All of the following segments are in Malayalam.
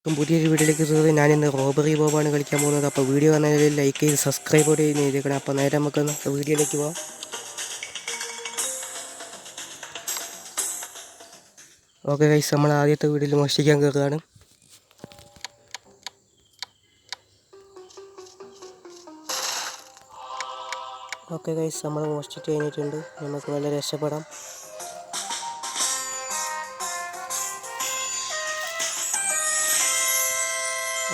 പുതിയൊരു വീഡിയോയിലേക്ക് സ്വാഗതം. ഞാനിന്ന് റോബറി ബോബാണ് കളിക്കാൻ പോകുന്നത്. അപ്പോൾ വീഡിയോ വന്നതിൽ ലൈക്ക് ചെയ്ത് സബ്സ്ക്രൈബ് കൂടി ചെയ്തേക്കണം. അപ്പോൾ നേരെ നമുക്ക് വീഡിയോയിലേക്ക് പോവാം. ഓക്കെ ഗൈസ്, നമ്മൾ ആദ്യത്തെ വീഡിയോയിൽ മോഷ്ടിക്കാൻ കയറുകയാണ്. ഓക്കെ ഗൈസ്, നമ്മൾ മോഷ്ടിച്ച് കഴിഞ്ഞിട്ടുണ്ട്. നമുക്ക് വളരെ രക്ഷപ്പെടാം.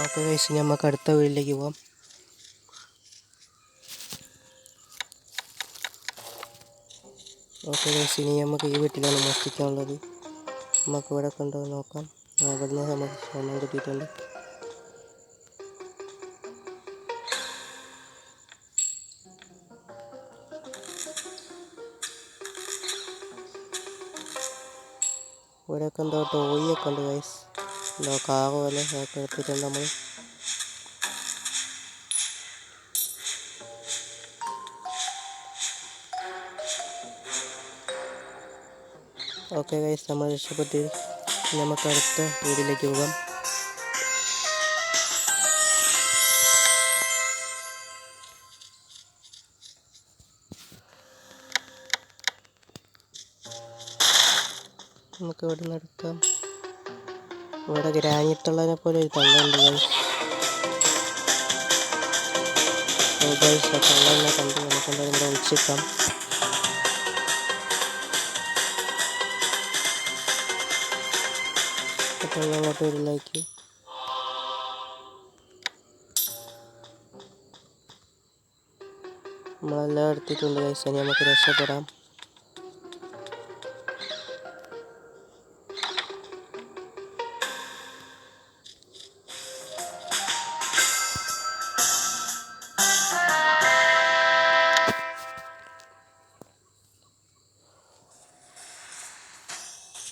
ഓക്കെ ഗൈസ്, നമുക്ക് അടുത്ത വീട്ടിലേക്ക് പോവാം. ഓക്കെ ഗൈസ്, ഇനി നമുക്ക് ഈ വീട്ടിലാണ് മോഷ്ടിക്കാനുള്ളത്. നമുക്ക് ഇവിടെ കൊണ്ടു നോക്കാം. ഇവിടുന്ന് നമുക്ക് സ്വർണ്ണം കിട്ടിയിട്ടുണ്ട്. ഇവിടെയൊക്കെ എന്തോ ടോയൊക്കെ ഉണ്ട് ഗൈസ്. എന്തോ കാറ് പോലെ ഒക്കെ എടുത്തിട്ടുണ്ട് നമ്മൾ. ഓക്കെ ഗൈസ്, നമ്മൾ രക്ഷപ്പെട്ട് നമുക്ക് അടുത്ത വീട്ടിലേക്ക് പോകാം. നമുക്ക് ഇവിടെ നിന്ന് എടുക്കാം. ഇവിടെ ഗ്രാനിറ്റുള്ളതിനെ പോലെ ഒരു തള്ളുണ്ട് ഗൈസ്. ഗൈസ്, ആ തള്ളെന്നെ കണ്ട് നമുക്കെന്താ ഇവിടെ ഒളിച്ചിക്കാം. അപ്പോൾ അങ്ങോട്ട് വരില്ലായിരിക്കും. നമ്മളെല്ലാം എടുത്തിട്ടുണ്ട് ഗൈസ്. ഇനി നമുക്ക് രക്ഷപ്പെടാം.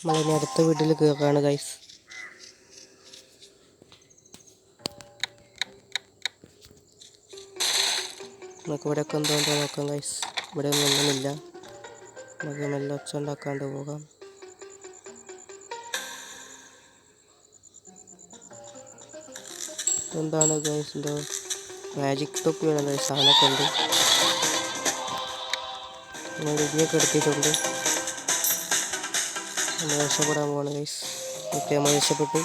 നമ്മളിനി അടുത്ത വീട്ടിൽ കയറുകയാണ് ഗൈസ്. നമുക്ക് ഇവിടെയൊക്കെ എന്തോ നോക്കാം ഗൈസ്. ഇവിടെ ഒന്നുമില്ല. നമുക്ക് മെല്ലെ ഒച്ച ഉണ്ടാക്കാണ്ട് പോകാം. എന്താണ് ഗൈസ്, എന്തോ മാജിക് ടോപ്പ് വേണം സാധനമൊക്കെ ഉണ്ട്. നമ്മൾ ഇതിയൊക്കെ എടുത്തിട്ടുണ്ട്. നമ്മൾ രക്ഷപ്പെടാൻ പോവാണ് ഗൈസ്. ഓക്കെ, നമ്മൾ രക്ഷപ്പെട്ടു.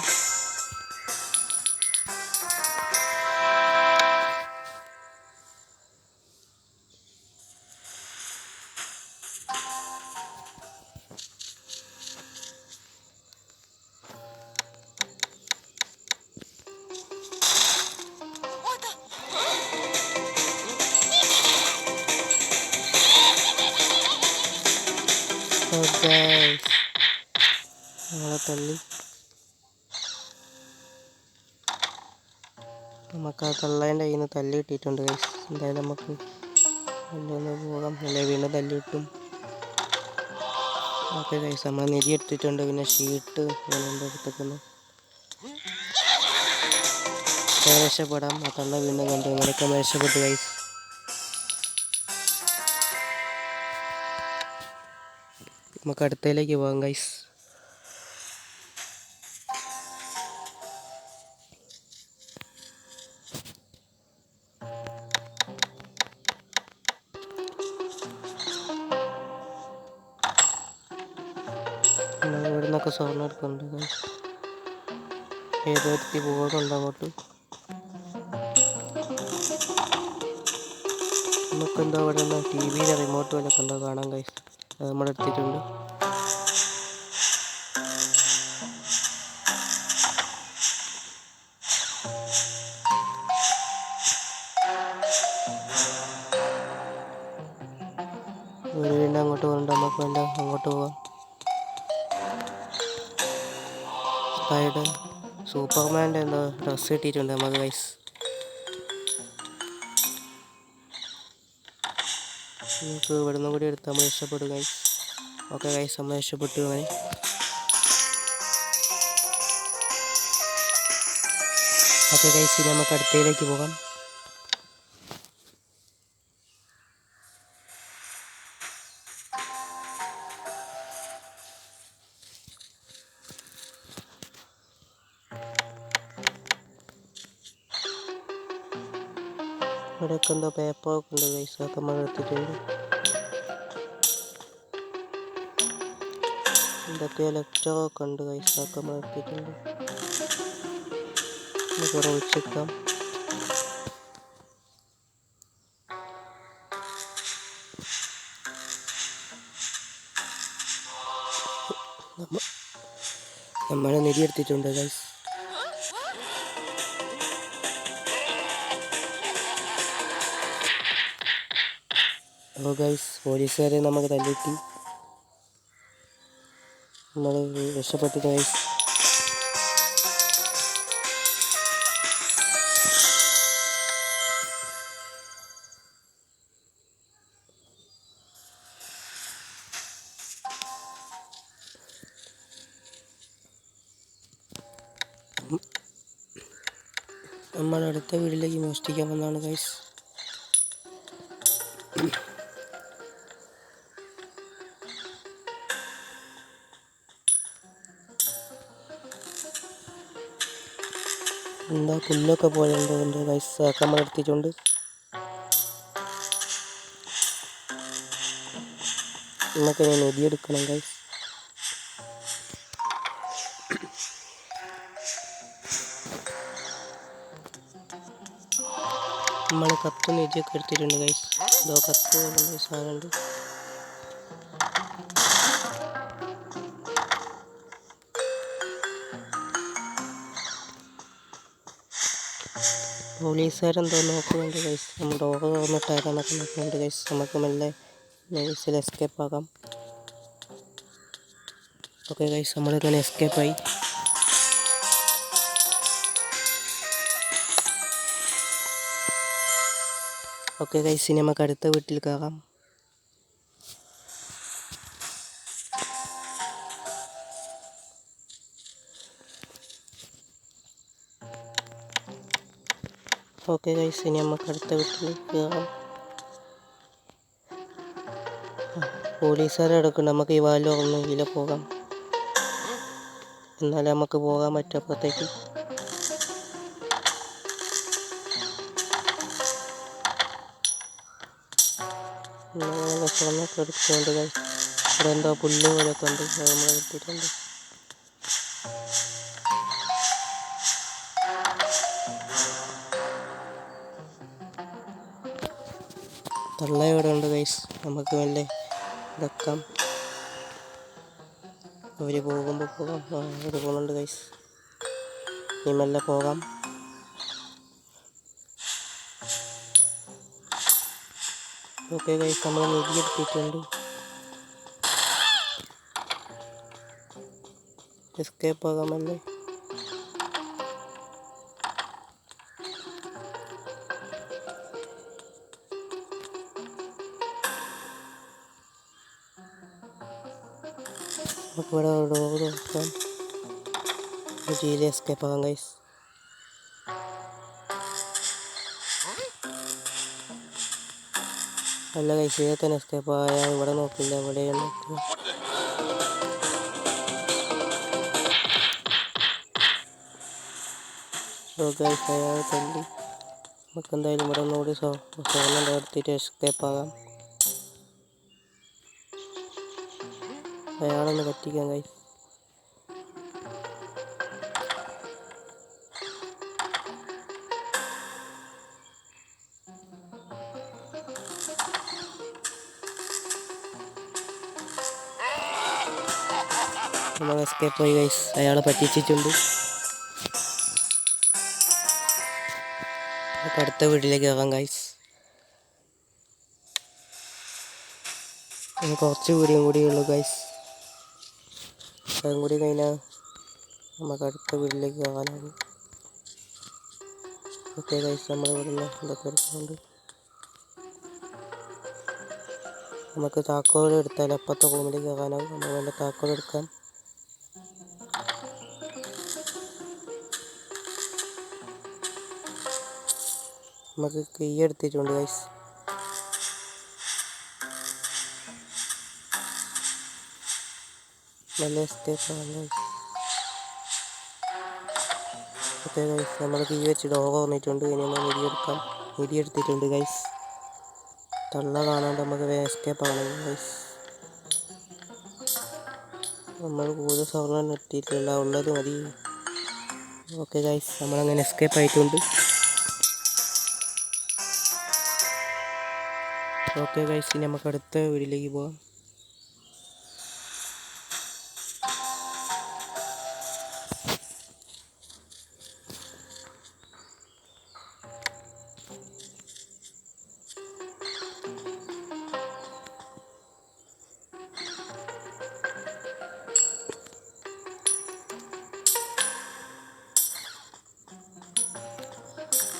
നമ്മളെ തള്ളി. നമുക്ക് ആ തള്ളേൻ്റെ കയ്യിൽ നിന്ന് തല്ലി കിട്ടിയിട്ടുണ്ട് ഗൈസ്. എന്തായാലും നമുക്ക് ഒന്ന് പോകാം. അല്ലെ വീണ്ടും തല്ലി കിട്ടും. ഓക്കെ ഗൈസ്, നമ്മൾ നിധി എടുത്തിട്ടുണ്ട്. പിന്നെ ഷീട്ട് അങ്ങനെ എടുത്തിട്ടുണ്ട്. രക്ഷപ്പെടാം. ആ തള്ള വീണ്ടും കണ്ടു. അങ്ങനെയൊക്കെ രക്ഷപ്പെട്ടു ഗൈസ്. നമുക്ക് അടുത്തതിലേക്ക് പോകാം ഗൈസ്. ഇവിടെ നിന്നൊക്കെ സ്വർണ്ണം എടുക്കുന്നുണ്ട് ഗൈസ്. ഏതോ ഒരുത്തി പോകുന്നുണ്ട് അങ്ങോട്ട്. നമുക്കെന്തോ ഇവിടെ നിന്ന് TV-യിലെ റിമോട്ട് പോലൊക്കെ ഉണ്ടോ കാണാൻ ഗൈസ്. അത് നമ്മൾ എടുത്തിട്ടുണ്ട്. വീണ്ടും അങ്ങോട്ട് പോകുന്നുണ്ട്. നമുക്ക് വേണ്ട അങ്ങോട്ട് പോവാം. സൂപ്പർമാൻ്റെ എന്തോ ഡ്രസ്സ് കിട്ടിയിട്ടുണ്ട് നമുക്ക് ഗൈസ്. നമുക്ക് ഇവിടെ നിന്ന് കൂടി എടുത്ത് നമ്മൾ രക്ഷപ്പെടും ഗൈസ്. ഓക്കെ ഗൈസ്, നമ്മൾ രക്ഷപ്പെട്ടു. അങ്ങനെ ഓക്കെ ഗൈസ്, ഇനി നമുക്ക് അടുത്തയിലേക്ക് പോകാം. ഇവിടെയൊക്കെ എന്തോ പേപ്പറൊക്കെ ഉണ്ട് ഗൈസ്, അതൊക്കെ നമ്മൾ എടുത്തിട്ടുണ്ട്. എന്തൊക്കെയോ ലെക്ചറൊക്കെ ഉണ്ട് ഗൈസ്, അതൊക്കെ നമ്മൾ എടുത്തിട്ടുണ്ട്. നമുക്ക് ഇവിടെ ഒളിച്ചിക്കാം. നമ്മളെ നിധി എടുത്തിട്ടുണ്ട് ഗൈസ്. അപ്പോൾ ഗൈസ് പോലീസുകാരെ നമുക്ക് തല്ലിട്ടി, നമ്മൾ രക്ഷപ്പെട്ടു ഗൈസ്. നമ്മൾ അടുത്ത വീട്ടിലേക്ക് മോഷ്ടിക്കാൻ വന്നതാണ് ഗൈസ്. എന്താ പുല്ലൊക്കെ പോലെ ഉണ്ട് ഗൈസ്, അതൊക്കെ നമ്മൾ എടുത്തിട്ടുണ്ട്. നമുക്ക് നിധി എടുക്കണം ഗൈസ്. നമ്മൾ കത്തും നിധിയൊക്കെ എടുത്തിട്ടുണ്ട് ഗൈസ്. എന്തോ കത്ത് പോലുള്ള സാധനമുണ്ട്. പോലീസുകാരെന്തോ നോക്കുന്നുണ്ട് ഗൈസ്. നമ്മൾ ഡോർ തുറന്നിട്ടായിരുന്നൊക്കെ നോക്കുന്നുണ്ട് ഗൈസ്. നമുക്ക് മെല്ലെ നൈസിൽ എസ്കേപ്പ് ആകാം. ഓക്കെ ഗൈസ്, നമ്മളിങ്ങനെ എസ്കേപ്പായി. ഓക്കെ ഗൈസ്, ഇനി നമുക്ക് അടുത്ത വീട്ടിൽ കയറാം. ഓക്കെ ഗൈസ്, ഇനി നമുക്ക് അടുത്ത വീട്ടിൽ കയറാം. പോലീസുകാരെ എടുക്കണം. നമുക്ക് ഈ വാല് തുറന്ന് ഇതിലെ പോകാം, എന്നാലേ നമുക്ക് പോകാൻ പറ്റും അപ്പുറത്തേക്ക്. ഭക്ഷണമൊക്കെ എടുക്കുന്നുണ്ട് ഗൈസ്. ഇവിടെ എന്തോ പുല്ല് പോലെയൊക്കെ ഉണ്ട്, അത് നമ്മൾ എടുത്തിട്ടുണ്ട്. തള്ള ഇവിടെ ഉണ്ട് ഗൈസ്, നമുക്ക് മെല്ലെ ഇതൊക്കാം. അവർ പോകുമ്പോൾ പോകാം. ഇവിടെ പോകുന്നുണ്ട് ഗൈസ്, ഇനി മെല്ലെ പോകാം. ഓക്കെ ഗൈസ്, നമ്മൾ നിധി എടുത്തിട്ടുണ്ട്. എസ്കേപ്പ് ആകാം മെല്ലെ. നമുക്ക് ഇവിടെ ഡോർ തുറക്കാം. ജിയിലെ എസ്കേപ്പ് ആകാം ഗൈസ്. അല്ല ഗൈസ്, ഇതിൽ തന്നെ എസ്കേപ്പ് ആയാൽ ഇവിടെ നോക്കില്ല, ഇവിടെ നോക്കില്ല. ഗൈസ് അയാൾ തല്ലി. നമുക്ക് എന്തായാലും ഇവിടെ ഒന്നുകൂടി സ്വർണ്ണം എടുത്തിട്ട് എസ്കേപ്പ് ആകാം. അയാളൊന്ന് പറ്റിക്കാം ഗൈസ്. നമ്മൾ എസ്കേപ്പ് ആയി ഗൈസ്, അയാളെ പറ്റിച്ചിട്ടുണ്ട്. നമുക്ക് അടുത്ത വീട്ടിലേക്ക് കയറാം ഗൈസ്. ഇനി കുറച്ച് വീടിയും കൂടിയുള്ളൂ ഗൈസ്. അതും കൂടി കഴിഞ്ഞാൽ നമുക്ക് അടുത്ത വീട്ടിലേക്ക് കയറാനാകും. ഓക്കെ ഗൈസ്, നമ്മൾ ഇവിടെ നിന്ന് ഇതൊക്കെ എടുക്കുന്നുണ്ട്. നമുക്ക് താക്കോൽ എടുത്താൽ അപ്പുറത്തെ റൂമിലേക്ക് കയറാനാകും. നമ്മൾ വേണ്ട താക്കോൽ എടുക്കാം. നമുക്ക് കീ എടുത്തിട്ടുണ്ട് ഗൈസ്. നല്ല എസ്കേപ്പ് ആണ് ഗൈസ്. ഓക്കെ ഗൈസ്, നമ്മൾ കീ വെച്ച് ഡോർ തുറന്നിട്ടുണ്ട്. ഇനി നമ്മൾ നിധി എടുക്കാം. വീഡിയോ എടുത്തിട്ടുണ്ട് ഗൈസ്. തള്ള കാണാണ്ട് നമുക്ക് എസ്കേപ്പ് ആവണം ഗൈസ്. നമ്മൾ കൂടുതൽ സ്വർണ്ണം എത്തിയിട്ടില്ല, ഉള്ളത് മതി. ഓക്കെ ഗൈസ്, നമ്മളങ്ങനെ എസ്കേപ്പ് ആയിട്ടുണ്ട്. ഓക്കെ ഗൈസ്, ഇനി നമുക്ക് അടുത്ത വീഡിയോയിലേക്ക് പോകാം.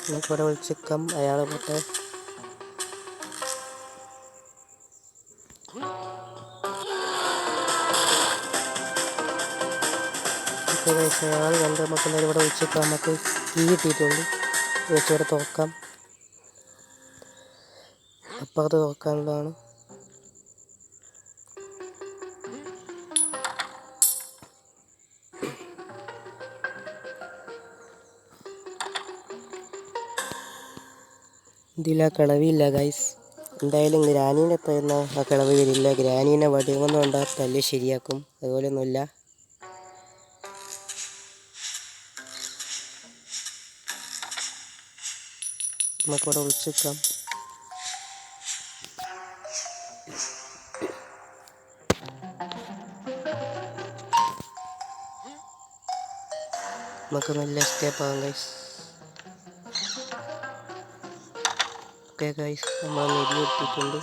നമുക്കിവിടെ വിളിച്ചേക്കാം അയാളെ പോട്ടെ. അയാൾ കണ്ട് നമുക്ക് എന്തായാലും ഇവിടെ വിളിച്ചേക്കാം. നമുക്ക് കീ കിട്ടിയിട്ടുണ്ട്, വെച്ചിവിടെ തുറക്കാം. അപ്പുറത്ത് തുറക്കാനുള്ളതാണ്. ഇതിലാ കിളവിയില്ല ഗൈസ്. എന്തായാലും ഗ്രാനീനെ പറയുന്ന ആ കിളവ് വരില്ല. ഗ്രാനീനെ വടിയൊന്നും ഉണ്ടാ തല്ലി ശരിയാക്കും, അതുപോലെയൊന്നുമില്ല. നമുക്കിവിടെ വിളിച്ചേക്കാം. നമുക്ക് നല്ല എസ്കേപ്പ് ആകാം ഗൈസ്. ഓക്കെ ഗൈസ്, നമ്മൾ നിധി എടുത്തിട്ടുണ്ട്.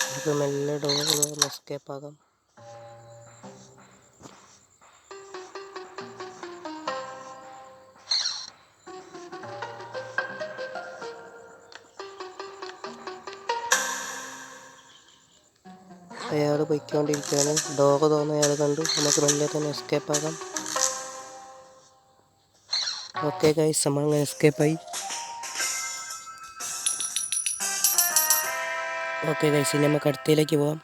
നമുക്ക് മെല്ലെ ഡോർ എസ്കേപ്പ് ആകാം. അയാൾ പൊയ്ക്കൊണ്ടിരിക്കുകയാണ്. ഡോറ് തോന്നുന്ന അയാൾ കണ്ടു. നമുക്ക് മെല്ലെ തന്നെ എസ്കേപ്പ് ആകാം. ഓക്കെ ഗൈസ്, നമ്മളങ്ങനെ എസ്കേപ്പായി. ഓക്കെ ഗൈസ്, ഇനി നമുക്ക് അടുത്തയിലേക്ക് പോകാം.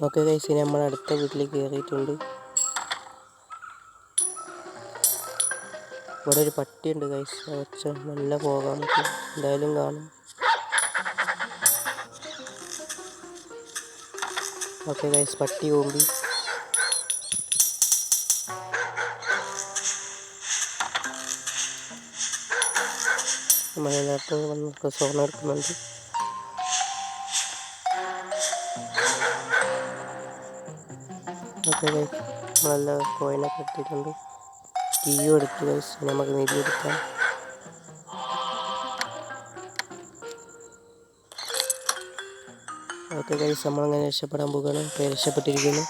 ഓക്കെ ഗൈസ്, ഇനി നമ്മൾ അടുത്ത വീട്ടിലേക്ക് കയറിയിട്ടുണ്ട്. ഇവിടെ ഒരു പട്ടിയുണ്ട് ഗൈസ്. വെച്ച നല്ല പോകാൻ പറ്റും, എന്തായാലും കാണും. ഓക്കെ ഗൈസ്, പട്ടി കൂമ്പി. നമ്മളതിനകത്ത് വന്ന് സ്വർണ്ണം എടുക്കുന്നുണ്ട്. ഓക്കെ ഗൈസ്, നമ്മളെല്ലാം കോയിനൊക്കെ എടുത്തിട്ടുണ്ട്. കീയും എടുത്ത് ഗൈസ്, നമുക്ക് നിധി എടുക്കാം. ഓക്കെ ഗൈസ്, നമ്മളങ്ങനെ രക്ഷപ്പെടാൻ പോകുകയാണ്. ഇപ്പോൾ രക്ഷപ്പെട്ടിരിക്കുന്നു.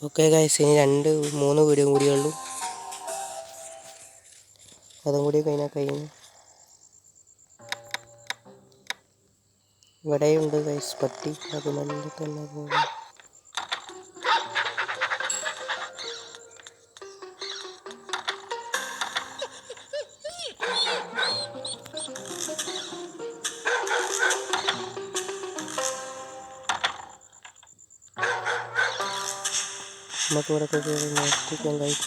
ഓക്കെ ഗൈസ്, ഇനി 2-3 വീഡിയോ കൂടിയേ ഉള്ളൂ. അതും കൂടി കഴിഞ്ഞു. ഇവിടെയുണ്ട് ഗൈസ് പട്ടി, അത് നല്ല തന്നെ പോകും. നമുക്ക് ഇവിടെ കയറി നോക്കിക്കാൻ ഗൈസ്.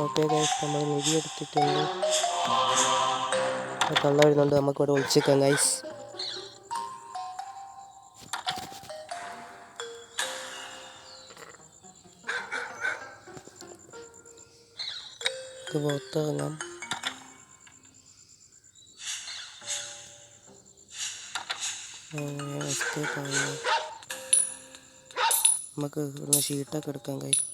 ഓക്കെ ഗൈസ്, നമ്മൾ നിധി എടുത്തിട്ടുണ്ട്. കള്ള വരുന്നുണ്ട്, നമുക്കിവിടെ ഒളിച്ചേക്കാം ഗൈസ്. പുറത്തിറങ്ങാം. നമുക്ക് ഒന്ന് ഷീട്ടൊക്കെ എടുക്കാം ഗൈസ്.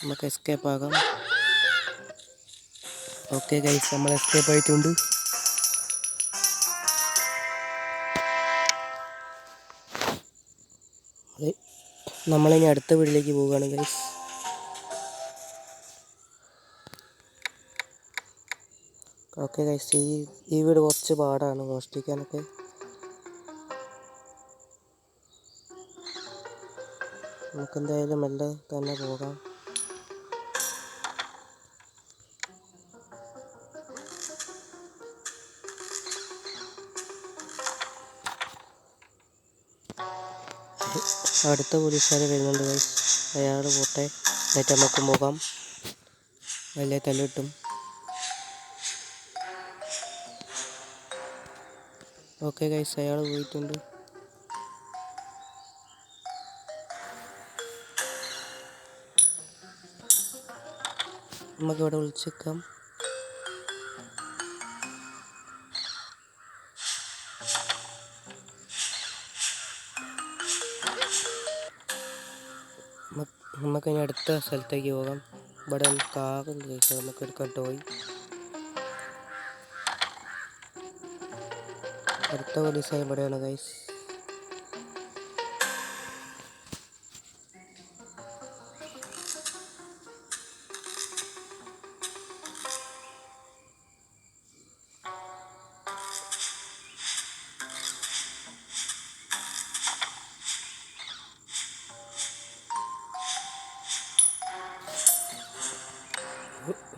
നമുക്ക് എസ്കേപ്പ് ആകാം. ഓക്കെ ഗൈസ്, നമ്മൾ എസ്കേപ്പ് ആയിട്ടുണ്ട്. നമ്മളിനി അടുത്ത വീട്ടിലേക്ക് പോവുകയാണ് ഗൈസ്. ഓക്കെ ഗൈസ്, ഈ വീട് കുറച്ച് പാടാണ് മോഷ്ടിക്കാനൊക്കെ. നമുക്കെന്തായാലും മെല്ലെ തന്നെ പോകാം. അടുത്ത പോലീസുകാർ വരുന്നുണ്ട് ഗൈസ്. അയാൾ പോട്ടെ, എന്നിട്ട് നമുക്ക് പോകാം. വലിയ തല്ലിട്ടും. ഓക്കെ ഗൈസ്, അയാൾ പോയിട്ടുണ്ട്. നമുക്കിവിടെ വിളിച്ചേക്കാം. നമുക്കിനി അടുത്ത സ്ഥലത്തേക്ക് പോകാം. ഇവിടെ കാറുണ്ട് ഗൈസ്, നമുക്ക് എടുക്കട്ട് പോയി. അടുത്ത പോലീസായി ഇവിടെയാണ് ഗൈസ്.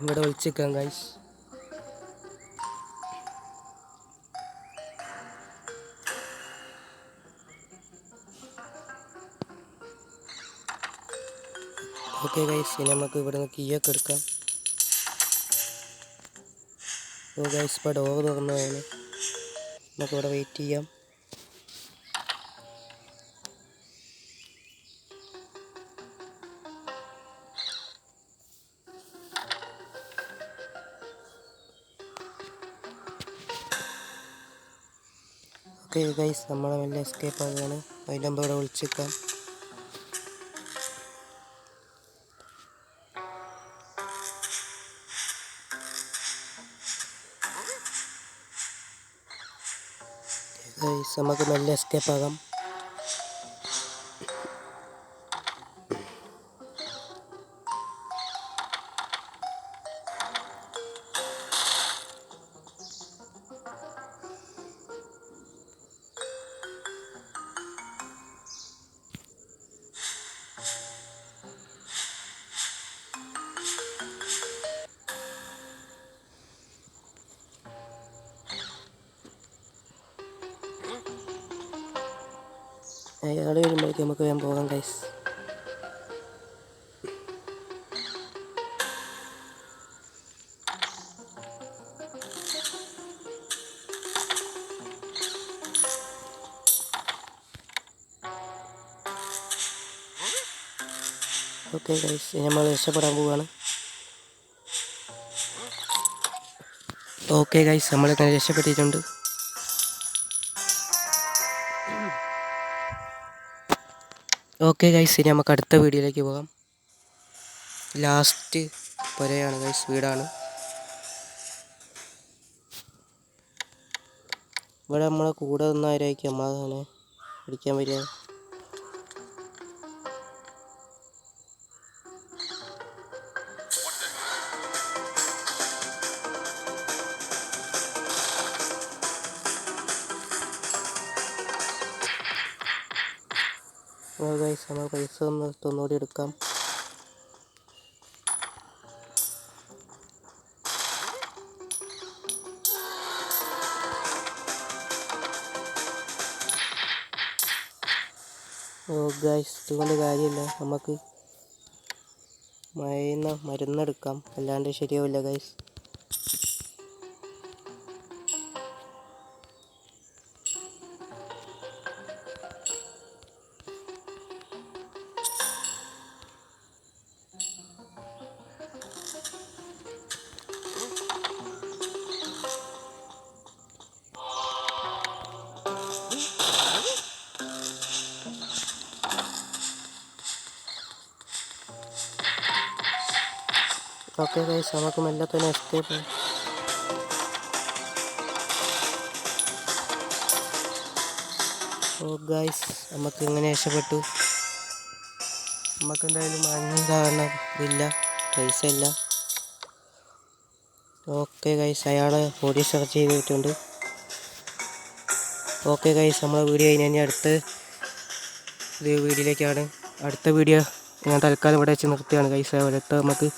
ഇവിടെ വിളിച്ചേക്കാം ഗൈസ്. ഓക്കെ ഗൈസ്, ഇനി നമുക്ക് ഇവിടെ നിന്ന് കീയൊക്കെ എടുക്കാം. ഓ ഗൈസ്, ഇപ്പോൾ ഡോർ തുറന്നതാണ്. നമുക്കിവിടെ വെയിറ്റ് ചെയ്യാം. ഓക്കെ ഗൈസ്, നമ്മളെ മെല്ലെ എസ്കേപ്പ് ആകുകയാണ്. അതിൻ്റെ മുമ്പ് ഇവിടെ വിളിച്ചേക്കാം. ഗൈസ്, നമുക്ക് മെല്ലെ എസ്കേപ്പ് ആകാം. അയാൾ വരുമ്പോഴേക്കും നമുക്ക് വേഗം പോകാം ഗൈസ്. ഓക്കെ ഗൈസ്, നമ്മൾ രക്ഷപ്പെടാൻ പോവുകയാണ്. ഓക്കെ ഗൈസ്, നമ്മളിങ്ങനെ രക്ഷപ്പെട്ടിട്ടുണ്ട്. ഓക്കെ ഗൈസ്, ഇനി നമുക്ക് അടുത്ത വീഡിയോയിലേക്ക് പോകാം. ലാസ്റ്റ് പുരയാണ് ഗൈസ്, വീടാണ്. ഇവിടെ നമ്മളെ കൂടെ നിന്നവരായിരിക്കും നമ്മളെ അടിക്കാൻ വരിക. ഗൈസ്, നമ്മൾ പൈസ ഒന്നുകൂടി എടുക്കാം. ഗൈസ്, ഇതുകൊണ്ട് കാര്യമില്ല, നമുക്ക് മരുന്നെടുക്കാം, അല്ലാണ്ട് ശരിയാവില്ല ഗൈസ്. ഓക്കെ ഗൈസ്, നമുക്ക് മെല്ലെ തന്നെ എസ്കേപ്പ് ചെയ്യാം. ഓ ഗൈസ്, നമുക്ക് ഇങ്ങനെ രക്ഷപ്പെട്ടു. നമുക്ക് എന്തായാലും വാങ്ങാൻ കാരണം ഇല്ല, പൈസ ഇല്ല. ഓക്കെ ഗൈസ്, അയാൾ ബോഡി സെർച്ച് ചെയ്തിട്ടുണ്ട്. ഓക്കെ ഗൈസ്, നമ്മളെ വീഡിയോ കഴിഞ്ഞ് അടുത്ത വീഡിയോയിലേക്കാണ്. അടുത്ത വീഡിയോ ഞാൻ തൽക്കാലം ഇവിടെ വെച്ച് നിർത്തുകയാണ് ഗൈസ്. അടുത്ത നമുക്ക്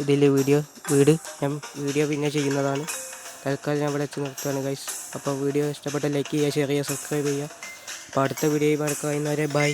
ഇതിൽ വീഡിയോ പിന്നെ ചെയ്യുന്നതാണ്. തൽക്കാലം ഞാൻ ഇവിടെ വെച്ച് നിർത്തുകയാണ് ഗൈസ്. അപ്പോൾ വീഡിയോ ഇഷ്ടപ്പെട്ട ലൈക്ക് ചെയ്യുക, ഷെയർ ചെയ്യുക, സബ്സ്ക്രൈബ് ചെയ്യുക. അപ്പോൾ അടുത്ത വീഡിയോയുമായി കാണുന്നവരെ ബൈ.